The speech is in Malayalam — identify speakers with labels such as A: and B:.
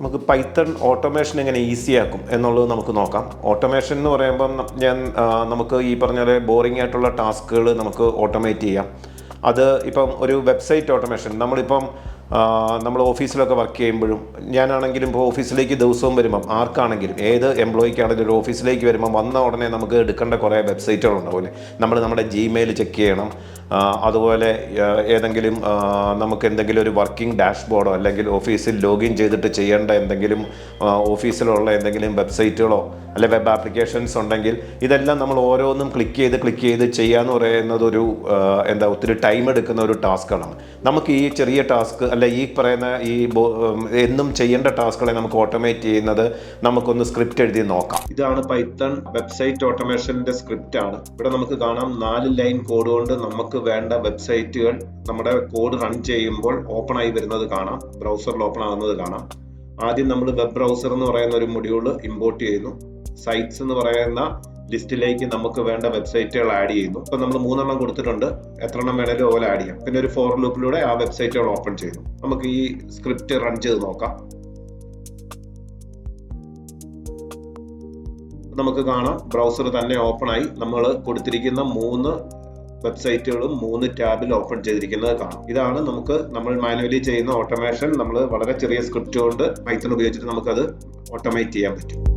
A: നമുക്ക് പൈത്തൺ ഓട്ടോമേഷൻ എങ്ങനെ ഈസി ആക്കും എന്നുള്ളത് നമുക്ക് നോക്കാം. ഓട്ടോമേഷൻ എന്ന് പറയുമ്പം നമുക്ക് ഈ പറഞ്ഞ പോലെ ബോറിംഗ് ആയിട്ടുള്ള ടാസ്കുകൾ നമുക്ക് ഓട്ടോമേറ്റ് ചെയ്യാം. അത് ഇപ്പം ഒരു വെബ്സൈറ്റ് ഓട്ടോമേഷൻ, നമ്മൾ ഓഫീസിലൊക്കെ വർക്ക് ചെയ്യുമ്പോഴും, ഞാനാണെങ്കിലും ഇപ്പോൾ ഓഫീസിലേക്ക് ദിവസവും വരുമ്പം, ആർക്കാണെങ്കിലും ഏത് എംപ്ലോയിക്കാണെങ്കിലും ഒരു ഓഫീസിലേക്ക് വരുമ്പം വന്ന ഉടനെ നമുക്ക് എടുക്കേണ്ട കുറേ വെബ്സൈറ്റുകളുണ്ടാവില്ലേ. നമ്മുടെ ജിമെയിൽ ചെക്ക് ചെയ്യണം. അതുപോലെ ഏതെങ്കിലും നമുക്ക് എന്തെങ്കിലും ഒരു വർക്കിംഗ് ഡാഷ്ബോർഡോ അല്ലെങ്കിൽ ഓഫീസിൽ ലോഗിൻ ചെയ്തിട്ട് ചെയ്യേണ്ട എന്തെങ്കിലും ഓഫീസിലുള്ള എന്തെങ്കിലും വെബ്സൈറ്റുകളോ അല്ലെ വെബ് ആപ്ലിക്കേഷൻസ് ഉണ്ടെങ്കിൽ ഇതെല്ലാം നമ്മൾ ഓരോന്നും ക്ലിക്ക് ചെയ്ത് ചെയ്യാന്ന് പറയുന്നത് ഒത്തിരി ടൈം എടുക്കുന്ന ഒരു ടാസ്ക്കാണ്. നമുക്ക് ഈ ചെറിയ ടാസ്ക് അല്ല ഈ പറയുന്ന എന്നും ചെയ്യേണ്ട ടാസ്കുകളെ നമുക്ക് ഓട്ടോമേറ്റ് ചെയ്യുന്നത് നമുക്കൊന്ന് സ്ക്രിപ്റ്റ് എഴുതി നോക്കാം. ഇതാണ് പൈത്തൺ വെബ്സൈറ്റ് ഓട്ടോമേഷന്റെ സ്ക്രിപ്റ്റ് ആണ്. ഇവിടെ നമുക്ക് കാണാം 4 ലൈൻ കോഡ് കൊണ്ട് നമുക്ക് വേണ്ട വെബ്സൈറ്റുകൾ നമ്മുടെ കോഡ് റൺ ചെയ്യുമ്പോൾ ഓപ്പൺ ആയി വരുന്നത് കാണാം, ബ്രൗസറിൽ ഓപ്പൺ ആകുന്നത് കാണാം. ആദ്യം നമ്മൾ വെബ് ബ്രൗസർ എന്ന് പറയുന്ന ഒരു മൊഡ്യൂള് ഇമ്പോർട്ട് ചെയ്യുന്നു. സൈറ്റ്സ് എന്ന് പറയുന്ന ലിസ്റ്റിലേക്ക് നമുക്ക് വേണ്ട വെബ്സൈറ്റുകൾ ആഡ് ചെയ്യുന്നു. ഇപ്പൊ നമ്മൾ 3 എണ്ണം കൊടുത്തിട്ടുണ്ട്, എത്ര എണ്ണം വേണേലും അതുപോലെ ആഡ് ചെയ്യാം. പിന്നെ ഒരു ഫോർ ലൂപ്പിലൂടെ ആ വെബ്സൈറ്റുകൾ ഓപ്പൺ ചെയ്യുന്നു. നമുക്ക് ഈ സ്ക്രിപ്റ്റ് റൺ ചെയ്ത് നോക്കാം. നമുക്ക് കാണാം ബ്രൗസർ തന്നെ ഓപ്പൺ ആയി നമ്മൾ കൊടുത്തിരിക്കുന്ന 3 വെബ്സൈറ്റുകളും 3 ടാബിൽ ഓപ്പൺ ചെയ്തിരിക്കുന്നത് കാണാം. ഇതാണ് നമ്മൾ മാനുവലി ചെയ്യുന്ന ഓട്ടോമേഷൻ. നമ്മൾ വളരെ ചെറിയ സ്ക്രിപ്റ്റ് കൊണ്ട് പൈത്തൺ ഉപയോഗിച്ചിട്ട് നമുക്കത് ഓട്ടോമേറ്റ് ചെയ്യാൻ പറ്റും.